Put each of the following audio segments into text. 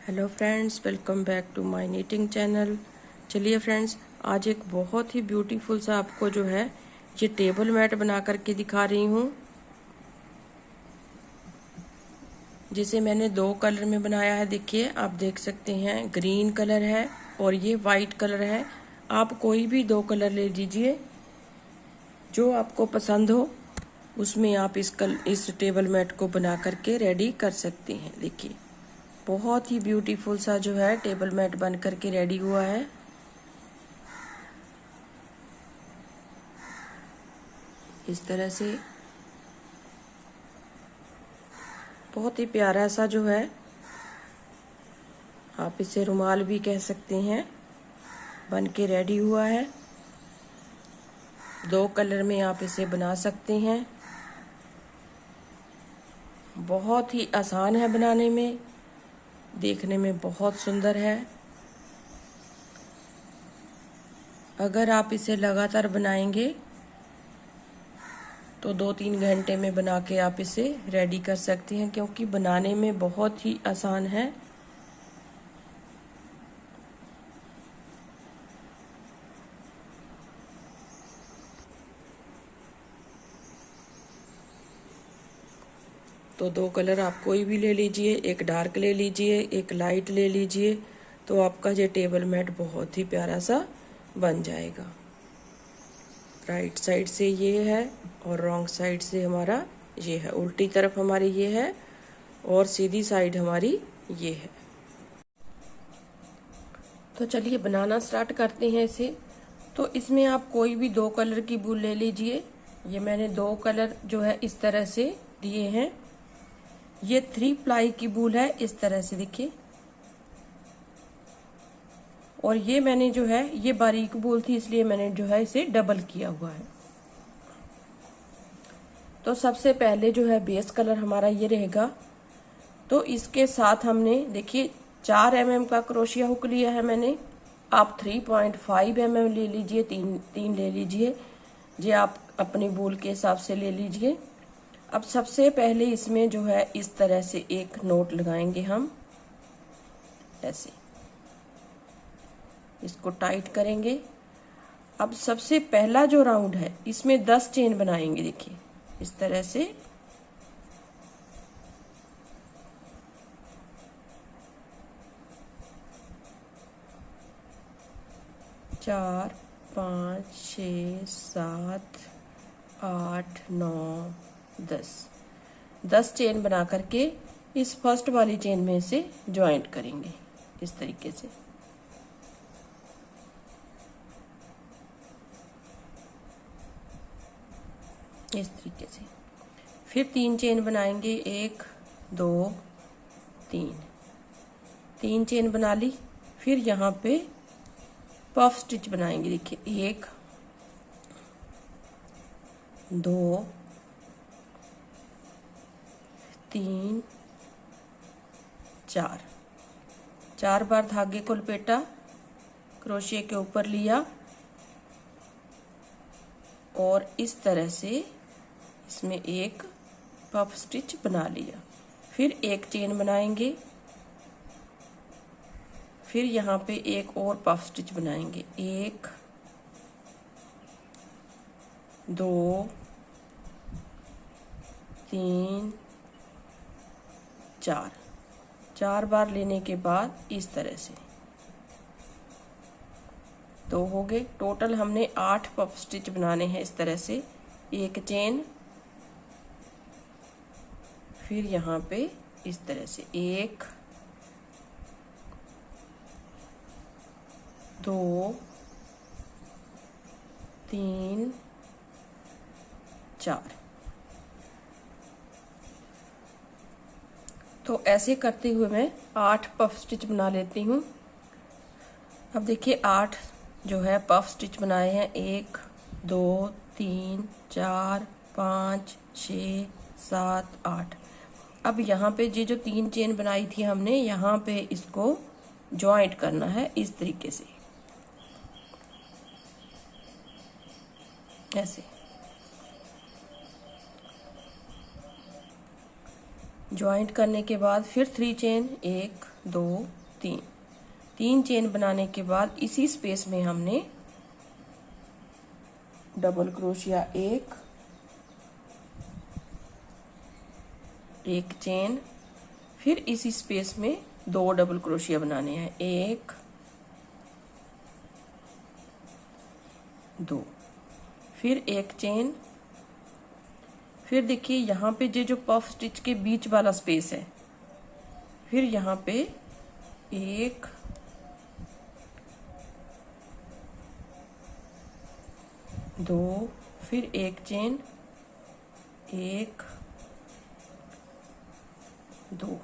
Hello friends, welcome back to my knitting channel. चलिए friends, आज एक बहुत ही ब्यूटीफुल सा आपको जो है ये टेबल मैट बना करके दिखा रही हूँ, जिसे मैंने दो कलर में बनाया है। देखिए, आप देख सकते हैं ग्रीन कलर है और ये वाइट कलर है। आप कोई भी दो कलर ले लीजिए जो आपको पसंद हो, उसमें आप इस टेबल मैट को बना करके रेडी कर सकते हैं। देखिए, बहुत ही ब्यूटीफुल सा जो है टेबल मैट बन करके रेडी हुआ है। इस तरह से बहुत ही प्यारा सा जो है, आप इसे रुमाल भी कह सकते हैं, बन के रेडी हुआ है। दो कलर में आप इसे बना सकते हैं। बहुत ही आसान है बनाने में, देखने में बहुत सुंदर है। अगर आप इसे लगातार बनाएंगे तो 2-3 घंटे में बना के आप इसे रेडी कर सकते हैं, क्योंकि बनाने में बहुत ही आसान है। तो दो कलर आप कोई भी ले लीजिए, एक डार्क ले लीजिए, एक लाइट ले लीजिए, तो आपका ये टेबल मैट बहुत ही प्यारा सा बन जाएगा। राइट साइड से ये है और रॉन्ग साइड से हमारा ये है, उल्टी तरफ हमारी ये है और सीधी साइड हमारी ये है। तो चलिए बनाना स्टार्ट करते हैं इसे। तो इसमें आप कोई भी दो कलर की वूल ले लीजिए। ये मैंने दो कलर जो है इस तरह से दिए हैं। ये 3 प्लाई की वूल है, इस तरह से देखिए। और ये मैंने जो है ये बारीक वूल थी, इसलिए मैंने जो है इसे डबल किया हुआ है। तो सबसे पहले जो है बेस कलर हमारा ये रहेगा। तो इसके साथ हमने देखिए 4 mm का क्रोशिया हुक लिया है मैंने। आप 3.5 mm ले लीजिए, तीन ले लीजिए, ये आप अपनी वूल के हिसाब से ले लीजिए। अब सबसे पहले इसमें जो है इस तरह से एक नोट लगाएंगे हम, ऐसे इसको टाइट करेंगे। अब सबसे पहला जो राउंड है इसमें 10 चेन बनाएंगे। देखिए इस तरह से, चार, 5, 6, 7, 8, 9, 10 चेन बना करके इस फर्स्ट वाली चेन में से ज्वाइंट करेंगे इस तरीके से। इस तरीके से फिर 3 चेन बनाएंगे, 1, 2, 3 चेन बना ली। फिर यहाँ पे पफ स्टिच बनाएंगे। देखिए 1, 2, 3, 4 बार धागे को लपेटा, क्रोशिया के ऊपर लिया और इस तरह से इसमें एक पफ स्टिच बना लिया। फिर एक चेन बनाएंगे, फिर यहाँ पे एक और पफ स्टिच बनाएंगे, 1, 2, 3, 4 बार लेने के बाद इस तरह से 2 हो गए। टोटल हमने 8 पफ स्टिच बनाने हैं इस तरह से। एक चेन, फिर यहाँ पे इस तरह से 1, 2, 3, 4। तो ऐसे करते हुए मैं 8 पफ स्टिच बना लेती हूँ। अब देखिए 8 जो है पफ स्टिच बनाए हैं, 1, 2, 3, 4, 5, 6, 7, 8। अब यहाँ पे ये जो 3 चेन बनाई थी हमने, यहाँ पे इसको ज्वाइंट करना है इस तरीके से, ऐसे। ज्वाइंट करने के बाद फिर 3 चेन, 1 2 3, 3 चेन बनाने के बाद इसी स्पेस में हमने डबल क्रोशिया, एक चेन, फिर इसी स्पेस में 2 डबल क्रोशिया बनाने हैं, 1 2, फिर 1 चेन, फिर देखिए यहाँ पे जो पफ स्टिच के बीच वाला स्पेस है, फिर यहाँ पे 1 2, फिर 1 चेन, 1 2,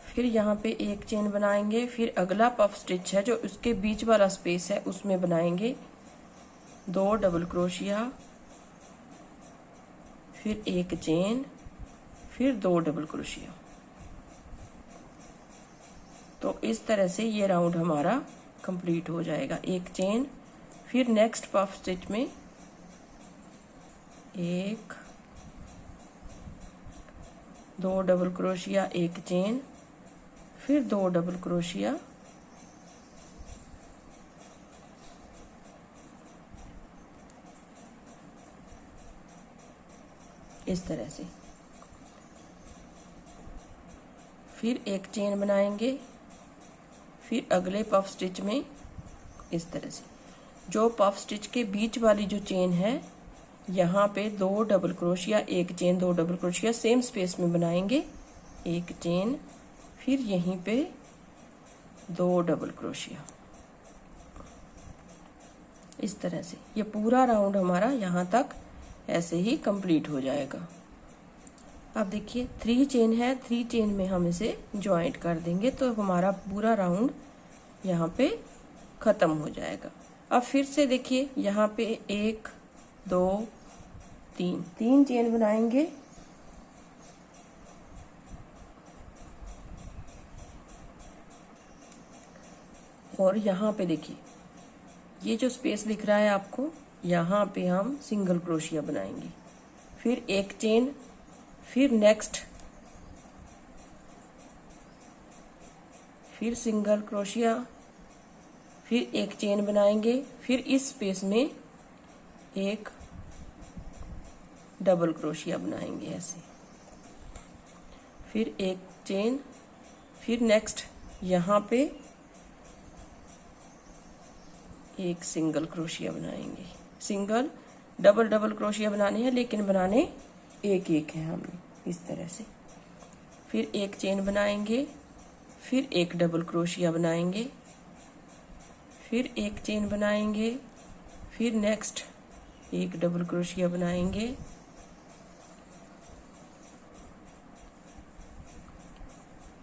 फिर यहाँ पे 1 चेन बनाएंगे, फिर अगला पफ स्टिच है जो उसके बीच वाला स्पेस है उसमें बनाएंगे 2 डबल क्रोशिया, फिर 1 चेन, फिर 2 डबल क्रोशिया। तो इस तरह से ये राउंड हमारा कंप्लीट हो जाएगा। 1 चेन, फिर नेक्स्ट पफ स्टिच में 1 2 डबल क्रोशिया, 1 चेन, फिर 2 डबल क्रोशिया, इस तरह से, फिर 1 चेन बनाएंगे, फिर अगले पफ स्टिच में इस तरह से, जो पफ स्टिच के बीच वाली जो चेन है यहाँ पे 2 double crochet, 1 chain, 2 double crochet same space में बनाएंगे, 1 चेन, फिर यहीं पे 2 डबल क्रोशिया, इस तरह से ये पूरा राउंड हमारा यहाँ तक ऐसे ही कंप्लीट हो जाएगा। अब देखिए 3 चेन है, 3 चेन में हम इसे ज्वाइंट कर देंगे तो हमारा पूरा राउंड यहाँ पे खत्म हो जाएगा। अब फिर से देखिए यहाँ पे 1 2 3, 3 चेन बनाएंगे, और यहाँ पे देखिए ये जो स्पेस दिख रहा है आपको, यहाँ पे हम सिंगल क्रोशिया बनाएंगे, फिर 1 चेन, फिर नेक्स्ट, फिर सिंगल क्रोशिया, फिर 1 चेन बनाएंगे, फिर इस स्पेस में 1 डबल क्रोशिया बनाएंगे ऐसे, फिर 1 चेन, फिर नेक्स्ट यहाँ पे 1 सिंगल क्रोशिया बनाएंगे, सिंगल डबल डबल क्रोशिया बनाने हैं लेकिन बनाने एक एक है हमने, इस तरह से, फिर 1 चेन बनाएंगे, फिर 1 डबल क्रोशिया बनाएंगे, फिर 1 चेन बनाएंगे, फिर नेक्स्ट 1 डबल क्रोशिया बनाएंगे,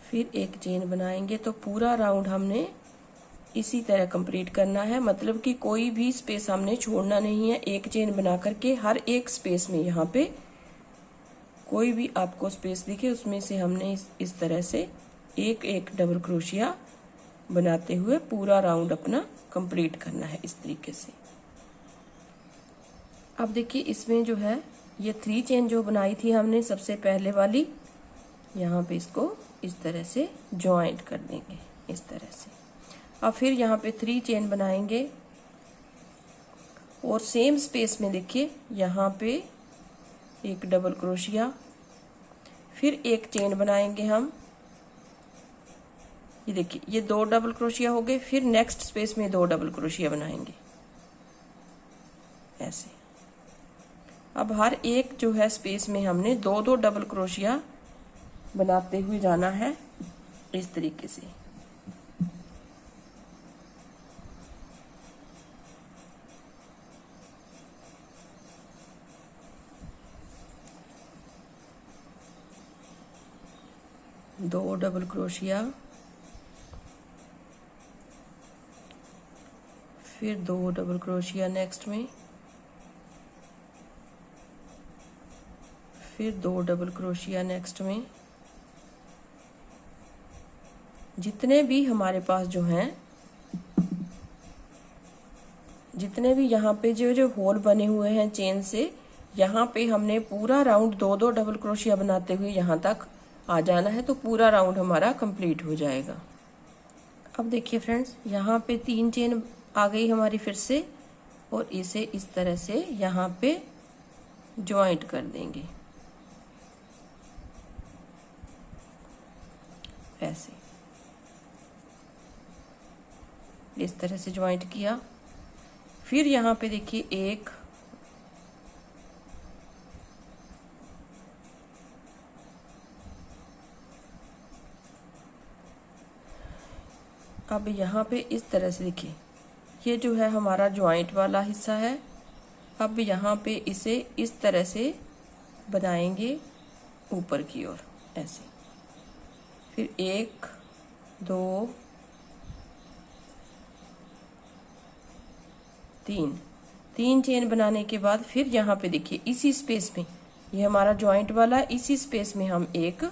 फिर 1 चेन बनाएंगे। तो पूरा राउंड हमने इसी तरह कंप्लीट करना है, मतलब कि कोई भी स्पेस हमने छोड़ना नहीं है। 1 चेन बना करके हर एक स्पेस में यहाँ पे कोई भी आपको स्पेस दिखे उसमें से हमने इस तरह से 1 1 डबल क्रोशिया बनाते हुए पूरा राउंड अपना कंप्लीट करना है इस तरीके से। अब देखिए इसमें जो है ये 3 चेन जो बनाई थी हमने सबसे पहले वाली, यहाँ पे इसको इस तरह से ज्वाइंट कर देंगे इस तरह से। अब फिर यहाँ पे 3 चेन बनाएंगे और सेम स्पेस में देखिए यहाँ पे 1 डबल क्रोशिया, फिर 1 चेन बनाएंगे हम, ये देखिए ये 2 डबल क्रोशिया हो गए, फिर नेक्स्ट स्पेस में 2 डबल क्रोशिया बनाएंगे ऐसे। अब हर एक जो है स्पेस में हमने 2 2 डबल क्रोशिया बनाते हुए जाना है इस तरीके से। दो डबल क्रोशिया, फिर 2 डबल क्रोशिया नेक्स्ट में, फिर 2 डबल क्रोशिया नेक्स्ट में। जितने भी हमारे पास जो हैं, जितने भी यहाँ पे जो जो होल बने हुए हैं चेन से, यहाँ पे हमने पूरा राउंड 2-2 डबल क्रोशिया बनाते हुए यहाँ तक आ जाना है, तो पूरा राउंड हमारा कंप्लीट हो जाएगा। अब देखिए फ्रेंड्स, यहाँ पे 3 चेन आ गई हमारी फिर से, और इसे इस तरह से यहाँ पे ज्वाइंट कर देंगे ऐसे, इस तरह से ज्वाइंट किया। फिर यहाँ पे देखिए एक, अब यहाँ पे इस तरह से देखिए, ये जो है हमारा ज्वाइंट वाला हिस्सा है। अब यहाँ पे इसे इस तरह से बनाएंगे ऊपर की ओर ऐसे। फिर 1 2 3 चेन बनाने के बाद फिर यहाँ पे देखिए इसी स्पेस में, ये हमारा ज्वाइंट वाला, इसी स्पेस में हम एक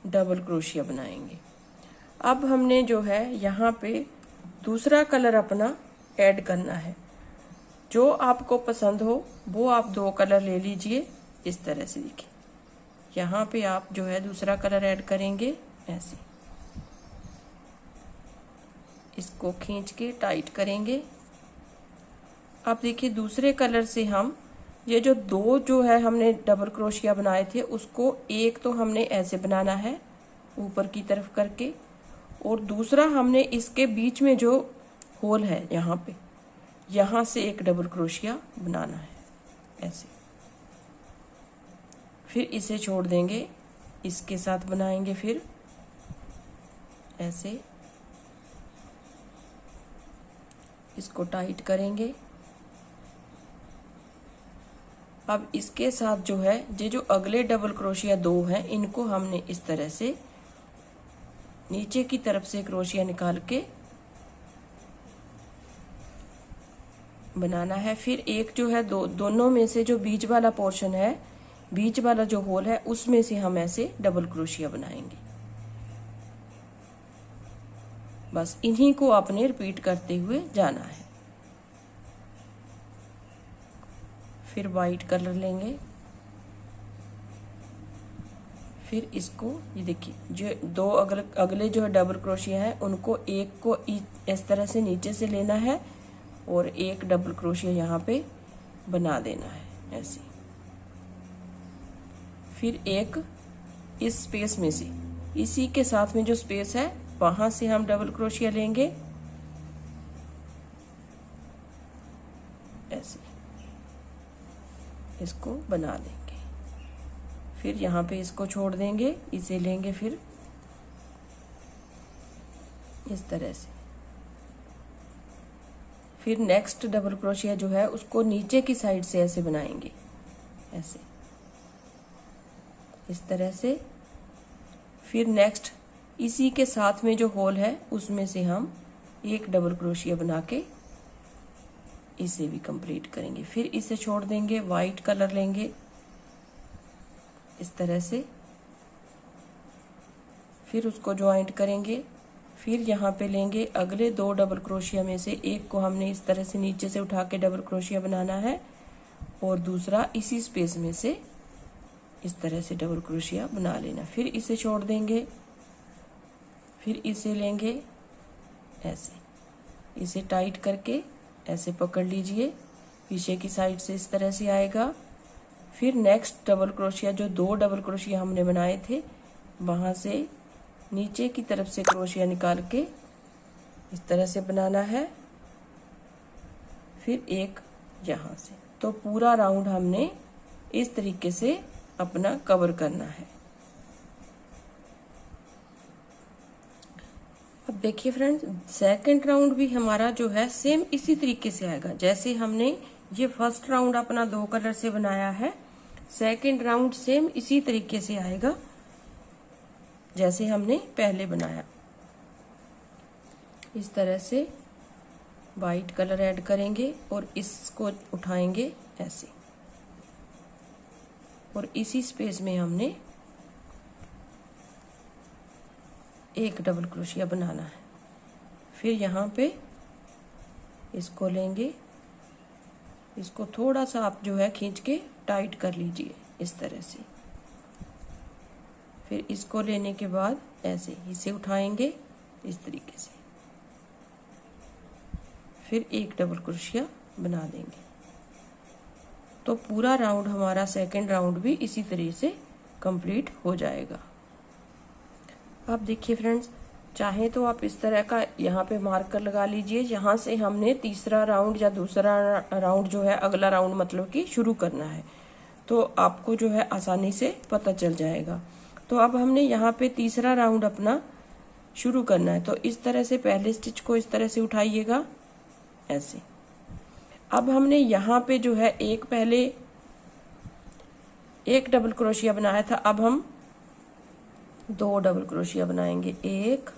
डबल क्रोशिया बनाएंगे। अब हमने जो है यहाँ पे दूसरा कलर अपना ऐड करना है। जो आपको पसंद हो वो आप 2 कलर ले लीजिए इस तरह से। देखिए यहाँ पे आप जो है दूसरा कलर ऐड करेंगे ऐसे, इसको खींच के टाइट करेंगे। अब देखिए दूसरे कलर से हम ये जो 2 जो है हमने डबल क्रोशिया बनाए थे, उसको एक तो हमने ऐसे बनाना है ऊपर की तरफ करके, और दूसरा हमने इसके बीच में जो होल है यहाँ पे, यहाँ से एक डबल क्रोशिया बनाना है ऐसे। फिर इसे छोड़ देंगे, इसके साथ बनाएंगे फिर ऐसे, इसको टाइट करेंगे। अब इसके साथ जो है ये जो अगले डबल क्रोशिया 2 हैं, इनको हमने इस तरह से नीचे की तरफ से क्रोशिया निकाल के बनाना है। फिर एक जो है दोनों में से जो बीच वाला पोर्शन है, बीच वाला जो होल है, उसमें से हम ऐसे डबल क्रोशिया बनाएंगे। बस इन्हीं को आपने रिपीट करते हुए जाना है। फिर वाइट कलर लेंगे, फिर इसको ये देखिए जो 2 अगले जो है डबल क्रोशिया है, उनको एक को इस तरह से नीचे से लेना है और एक डबल क्रोशिया यहाँ पे बना देना है ऐसे। फिर एक इस स्पेस में से, इसी के साथ में जो स्पेस है वहां से हम डबल क्रोशिया लेंगे ऐसे, इसको बना देंगे। फिर यहाँ पे इसको छोड़ देंगे, इसे लेंगे फिर इस तरह से। फिर नेक्स्ट डबल क्रोशिया जो है उसको नीचे की साइड से ऐसे बनाएंगे ऐसे, इस तरह से। फिर नेक्स्ट इसी के साथ में जो होल है उसमें से हम एक डबल क्रोशिया बना के इसे भी कंप्लीट करेंगे। फिर इसे छोड़ देंगे, वाइट कलर लेंगे इस तरह से, फिर उसको ज्वाइंट करेंगे। फिर यहाँ पे लेंगे अगले 2 डबल क्रोशिया में से एक को हमने इस तरह से नीचे से उठा के डबल क्रोशिया बनाना है, और दूसरा इसी स्पेस में से इस तरह से डबल क्रोशिया बना लेना। फिर इसे छोड़ देंगे, फिर इसे लेंगे ऐसे, इसे टाइट करके ऐसे पकड़ लीजिए, पीछे की साइड से इस तरह से आएगा। फिर नेक्स्ट डबल क्रोशिया जो 2 डबल क्रोशिया हमने बनाए थे, वहां से नीचे की तरफ से क्रोशिया निकाल के इस तरह से बनाना है। फिर एक यहाँ से, तो पूरा राउंड हमने इस तरीके से अपना कवर करना है। अब देखिए फ्रेंड्स, सेकंड राउंड भी हमारा जो है सेम इसी तरीके से आएगा। जैसे हमने ये फर्स्ट राउंड अपना 2 कलर से बनाया है, सेकंड राउंड सेम इसी तरीके से आएगा जैसे हमने पहले बनाया। इस तरह से वाइट कलर ऐड करेंगे और इसको उठाएंगे ऐसे, और इसी स्पेस में हमने एक डबल क्रोशिया बनाना है। फिर यहाँ पे इसको लेंगे इसको थोड़ा सा आप जो है खींच के टाइट कर लीजिए इस तरह से। फिर इसको लेने के बाद ऐसे इसे उठाएंगे इस तरीके से, फिर एक डबल क्रोशिया बना देंगे। तो पूरा राउंड हमारा सेकंड राउंड भी इसी तरह से कंप्लीट हो जाएगा। अब देखिए फ्रेंड्स, चाहे तो आप इस तरह का यहाँ पे मार्कर लगा लीजिए, यहाँ से हमने तीसरा राउंड या दूसरा राउंड जो है, अगला राउंड मतलब कि शुरू करना है, तो आपको जो है आसानी से पता चल जाएगा। तो अब हमने यहाँ पे तीसरा राउंड अपना शुरू करना है। तो इस तरह से पहले स्टिच को इस तरह से उठाइएगा ऐसे। अब हमने यहाँ पे जो है पहले एक डबल क्रोशिया बनाया था, अब हम 2 डबल क्रोशिया बनाएंगे, 1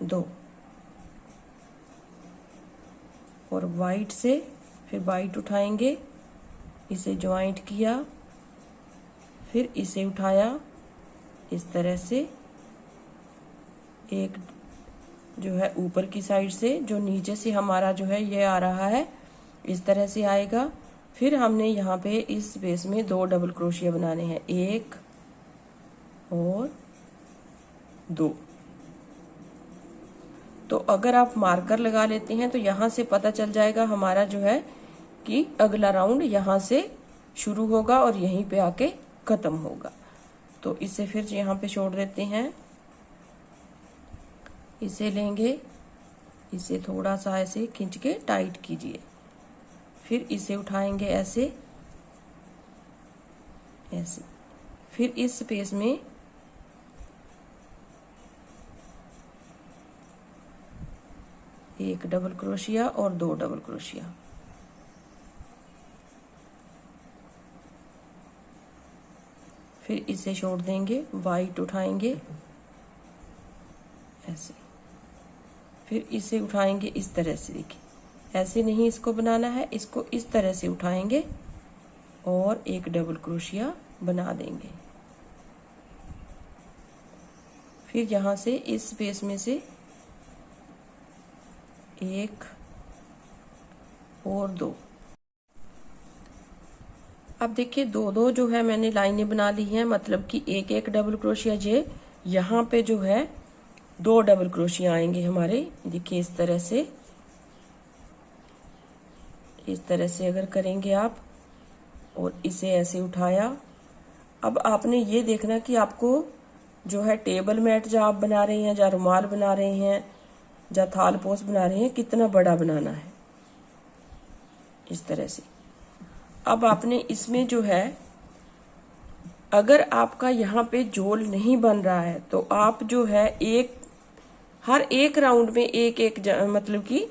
2, और वाइट से फिर वाइट उठाएंगे, इसे ज्वाइंट किया, फिर इसे उठाया इस तरह से, एक जो है ऊपर की साइड से, जो नीचे से हमारा जो है ये आ रहा है इस तरह से आएगा। फिर हमने यहाँ पे इस बेस में 2 डबल क्रोशिया बनाने हैं, 1 और 2। तो अगर आप मार्कर लगा लेते हैं तो यहाँ से पता चल जाएगा हमारा जो है कि अगला राउंड यहाँ से शुरू होगा और यहीं पे आके खत्म होगा। तो इसे फिर यहाँ पे छोड़ देते हैं, इसे लेंगे, इसे थोड़ा सा ऐसे खींच के टाइट कीजिए, फिर इसे उठाएंगे ऐसे ऐसे, फिर इस स्पेस में एक डबल क्रोशिया और 2 डबल क्रोशिया, फिर इसे छोड़ देंगे, वाइट उठाएंगे ऐसे, फिर इसे उठाएंगे इस तरह से, देखिए ऐसे नहीं इसको बनाना है, इसको इस तरह से उठाएंगे और एक डबल क्रोशिया बना देंगे। फिर यहाँ से इस स्पेस में से 1 और 2। अब देखिए 2 जो है मैंने लाइनें बना ली हैं, मतलब कि एक डबल क्रोशिया जे, यहाँ पे जो है 2 डबल क्रोशिया आएंगे हमारे, देखिए इस तरह से अगर करेंगे आप और इसे ऐसे उठाया। अब आपने ये देखना कि आपको जो है टेबल मैट जो आप बना रहे हैं, या रुमाल बना रहे हैं, या थाल पोस बना रहे हैं, कितना बड़ा बनाना है इस तरह से। अब आपने इसमें जो है, अगर आपका यहाँ पे जोल नहीं बन रहा है तो आप जो है हर एक राउंड में एक मतलब कि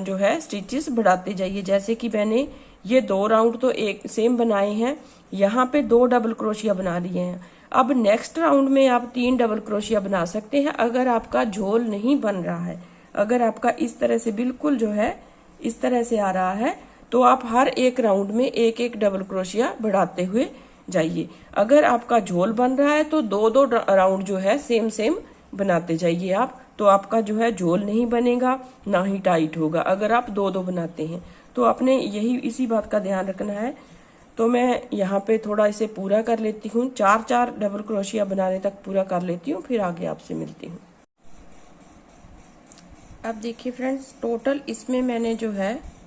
जो है स्टिचेस बढ़ाते जाइए। जैसे कि मैंने ये 2 राउंड तो एक सेम बनाए हैं, यहाँ पे 2 डबल क्रोशिया बना लिए हैं। अब नेक्स्ट राउंड में आप 3 डबल क्रोशिया बना सकते हैं अगर आपका झोल नहीं बन रहा है। अगर आपका इस तरह से बिल्कुल जो है इस तरह से आ रहा है तो आप हर एक राउंड में एक डबल क्रोशिया बढ़ाते हुए जाइए। अगर आपका झोल बन रहा है तो 2 राउंड जो है सेम बनाते जाइए आप, तो आपका जो है झोल नहीं बनेगा, ना ही टाइट होगा अगर आप 2 बनाते हैं। तो आपने इसी बात का ध्यान रखना है। तो मैं यहाँ पे थोड़ा इसे पूरा कर लेती हूँ, 4 डबल क्रोशिया बनाने तक पूरा कर लेती हूँ, फिर आगे आपसे मिलती हूँ। अब देखिए फ्रेंड्स, टोटल इसमें मैंने जो है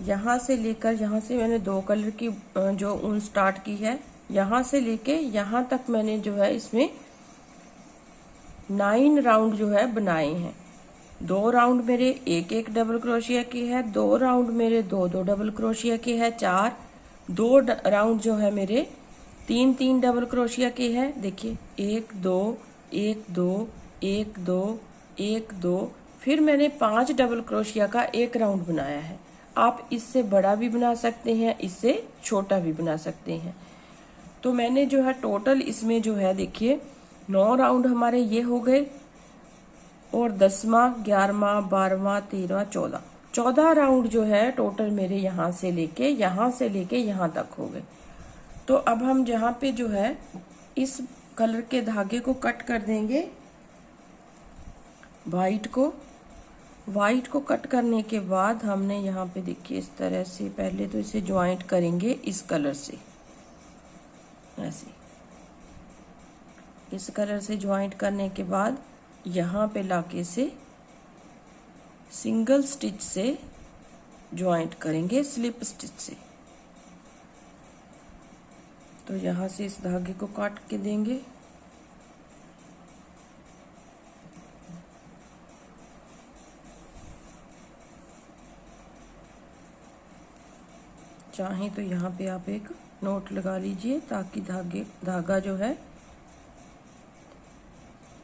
यहाँ से लेकर, यहाँ से मैंने 2 कलर की जो ऊन स्टार्ट की है, यहाँ से लेके यहाँ तक मैंने जो है इसमें 9 राउंड जो है बनाए हैं। 2 राउंड मेरे एक डबल क्रोशिया के है, 2 राउंड मेरे 2 डबल क्रोशिया के है, 2 राउंड जो है मेरे 3 डबल क्रोशिया के है। देखिए 1 2 1 2 1 2 1 2, फिर मैंने 5 डबल क्रोशिया का एक राउंड बनाया है। आप इससे बड़ा भी बना सकते हैं, इससे छोटा भी बना सकते हैं। तो मैंने जो है टोटल इसमें जो है देखिए 9 राउंड हमारे ये हो गए, और 10वां 11वां 12वां 13वां 14 राउंड जो है टोटल मेरे यहाँ से लेके यहाँ तक हो गए। तो अब हम जहाँ पे जो है इस कलर के धागे को कट कर देंगे, वाइट को, वाइट को कट करने के बाद हमने यहाँ पे देखिए इस तरह से पहले तो इसे ज्वाइंट करेंगे इस कलर से, ऐसे इस कलर से ज्वाइंट करने के बाद यहाँ पे लाके से सिंगल स्टिच से ज्वाइंट करेंगे स्लिप स्टिच से। तो यहाँ से इस धागे को काट के देंगे, चाहे तो यहाँ पे आप एक नोट लगा लीजिए ताकि धागा जो है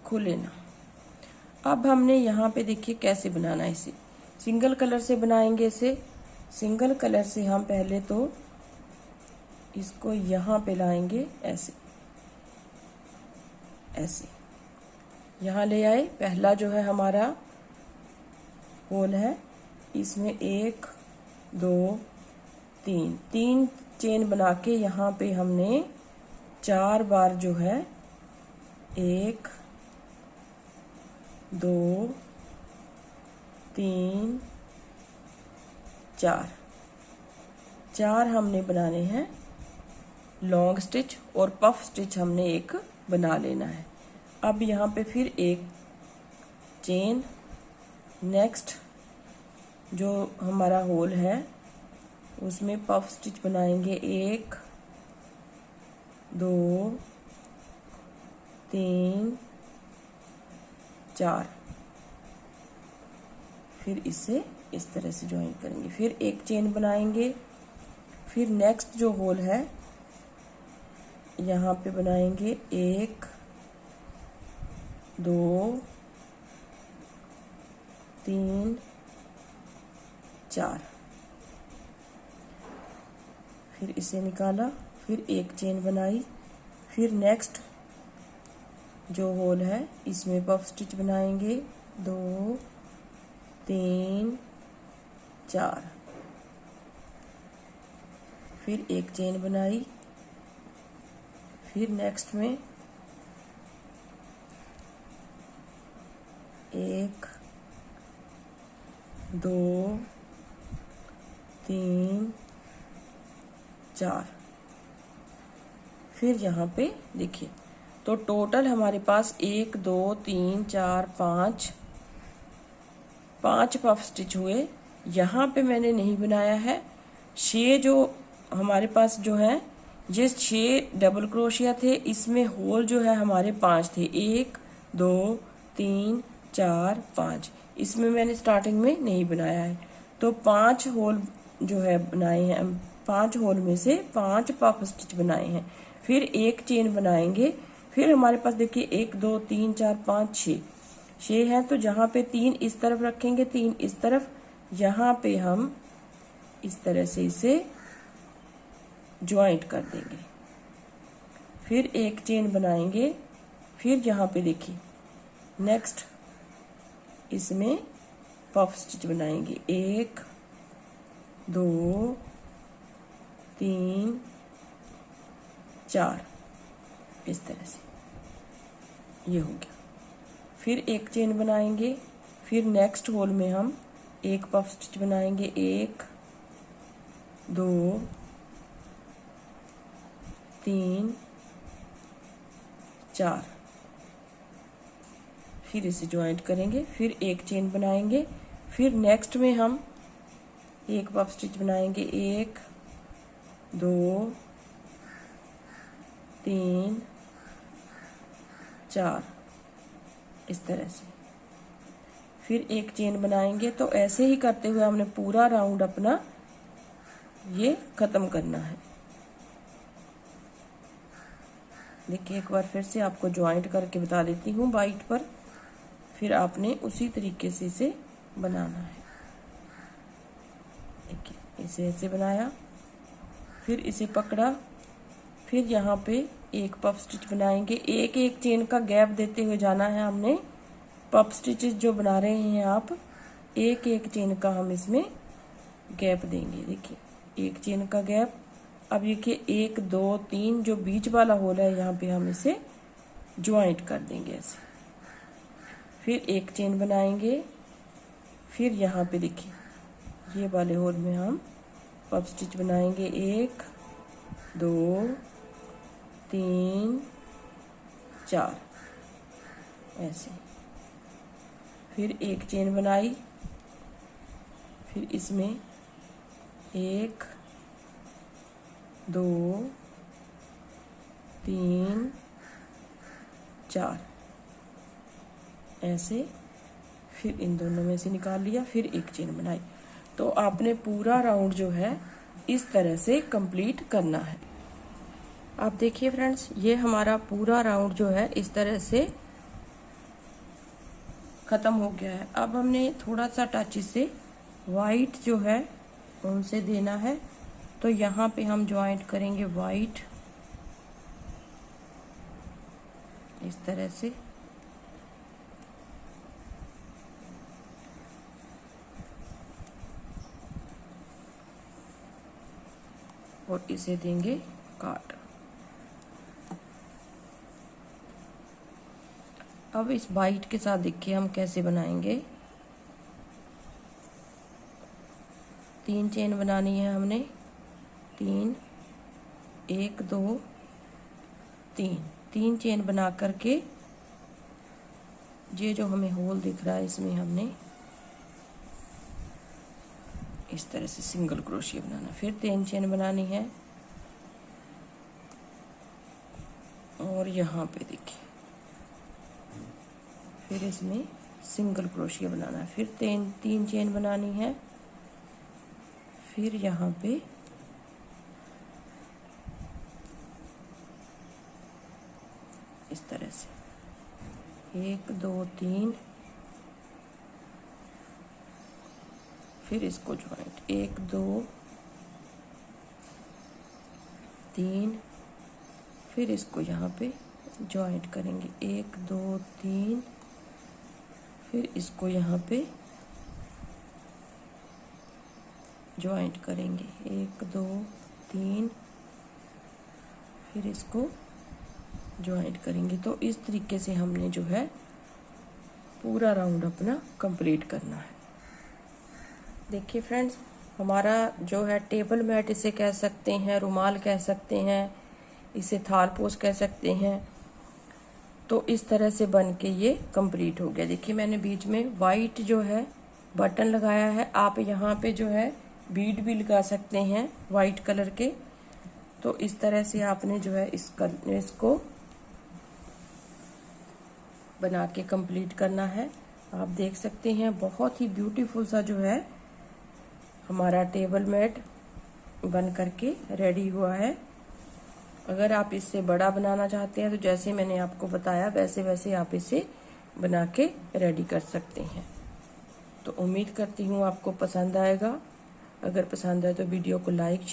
खुले ना। अब हमने यहाँ पे देखिए कैसे बनाना है इसे, सिंगल कलर से बनाएंगे इसे। सिंगल कलर से हम पहले तो इसको यहाँ पे लाएंगे, ऐसे ऐसे यहाँ ले आए। पहला जो है हमारा होल है, इसमें 1 2 3 चेन बना के यहाँ पे हमने 4 बार जो है 1 2 3 4 हमने बनाने हैं लॉन्ग स्टिच, और पफ स्टिच हमने एक बना लेना है। अब यहाँ पे फिर एक चेन, नेक्स्ट जो हमारा होल है उसमें पफ स्टिच बनाएंगे 1 2 3 4, फिर इसे इस तरह से ज्वाइन करेंगे, फिर एक चेन बनाएंगे, फिर नेक्स्ट जो होल है यहाँ पे बनाएंगे 1 2 3 4, फिर इसे निकाला, फिर एक चेन बनाई, फिर नेक्स्ट जो होल है इसमें पफ स्टिच बनाएंगे 2 3 4, फिर एक चेन बनाई, फिर नेक्स्ट में 1 2 3 4, फिर यहाँ पे देखिए तो टोटल हमारे पास 1 2 3 4 5 पफ स्टिच हुए। यहाँ पे मैंने नहीं बनाया है 6, जो हमारे पास जो है ये 6 डबल क्रोशिया थे, इसमें होल जो है हमारे 5 थे, 1 2 3 4 5, इसमें मैंने स्टार्टिंग में नहीं बनाया है। तो 5 होल जो है बनाए हैं, 5 होल में से 5 पफ स्टिच बनाए हैं, फिर एक चेन बनाएंगे, फिर हमारे पास देखिए 1 2 3 4 5 6 है। तो जहाँ पे 3 इस तरफ रखेंगे 3 इस तरफ, यहाँ पे हम इस तरह से इसे ज्वाइंट कर देंगे, फिर एक चेन बनाएंगे, फिर यहाँ पे देखिए नेक्स्ट इसमें पफ स्टिच बनाएंगे 1 2 3 4, इस तरह से ये हो गया। फिर एक चेन बनाएंगे, फिर नेक्स्ट होल में हम एक पफ स्टिच बनाएंगे 1 2 3 4, फिर इसे ज्वाइंट करेंगे, फिर एक चेन बनाएंगे, फिर नेक्स्ट में हम एक पफ स्टिच बनाएंगे 1 2 3 4, इस तरह से, फिर एक चेन बनाएंगे। तो ऐसे ही करते हुए हमने पूरा राउंड अपना ये खत्म करना है। देखिए एक बार फिर से आपको ज्वाइंट करके बता देती हूँ वाइट पर, फिर आपने उसी तरीके से इसे बनाना है। देखिए इसे ऐसे बनाया, फिर इसे पकड़ा, फिर यहाँ पे एक पफ स्टिच बनाएंगे, एक एक चेन का गैप देते हुए जाना है हमने। पफ स्टिचेस जो बना रहे हैं आप, एक एक चेन का हम इसमें गैप देंगे। देखिए एक चेन का गैप। अब देखिए 1 2 3 जो बीच वाला होल है यहाँ पे हम इसे ज्वाइंट कर देंगे ऐसे, फिर एक चेन बनाएंगे, फिर यहाँ पे देखिए ये वाले होल में हम पफ स्टिच बनाएंगे, 1 2 3 4 ऐसे। फिर एक चेन बनाई, फिर इसमें 1 2 3 4 ऐसे। फिर इन दोनों में से निकाल लिया, फिर एक चेन बनाई। तो आपने पूरा राउंड जो है इस तरह से कंप्लीट करना है। आप देखिए फ्रेंड्स, ये हमारा पूरा राउंड जो है इस तरह से खत्म हो गया है। अब हमने थोड़ा सा टच से वाइट जो है उनसे देना है। तो यहाँ पे हम ज्वाइंट करेंगे वाइट इस तरह से। और इसे देंगे काट। अब इस वाइट के साथ देखिए हम कैसे बनाएंगे। 3 चेन बनानी है हमने, 3 1 2 3 चेन बना करके ये जो हमें होल दिख रहा है इसमें हमने इस तरह से सिंगल क्रोशिया बनाना। फिर 3 चेन बनानी है और यहाँ पे देखिए फिर इसमें सिंगल क्रोशिया बनाना है। फिर 3 चेन बनानी है, फिर यहाँ पे इस तरह से 1 2 3, फिर इसको ज्वाइंट 1 2 3, फिर इसको यहाँ पे ज्वाइंट करेंगे 1 2 3, फिर इसको यहाँ पे ज्वाइंट करेंगे 1 2 3, फिर इसको ज्वाइंट करेंगे। तो इस तरीके से हमने जो है पूरा राउंड अपना कंप्लीट करना है। देखिए फ्रेंड्स, हमारा जो है टेबल मैट इसे कह सकते हैं, रुमाल कह सकते हैं, इसे थालपोश कह सकते हैं। तो इस तरह से बन के ये कंप्लीट हो गया। देखिए मैंने बीच में वाइट जो है बटन लगाया है। आप यहाँ पे जो है बीड भी लगा सकते हैं वाइट कलर के। तो इस तरह से आपने जो है इसको बना के कंप्लीट करना है। आप देख सकते हैं बहुत ही ब्यूटीफुल सा जो है हमारा टेबल मैट बन करके रेडी हुआ है। अगर आप इससे बड़ा बनाना चाहते हैं तो जैसे मैंने आपको बताया वैसे वैसे आप इसे बना के रेडी कर सकते हैं। तो उम्मीद करती हूँ आपको पसंद आएगा। अगर पसंद आए तो वीडियो को लाइक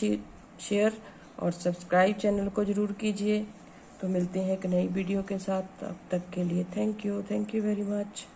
शेयर और सब्सक्राइब चैनल को ज़रूर कीजिए। तो मिलते हैं एक नई वीडियो के साथ। तब तक के लिए थैंक यू वेरी मच।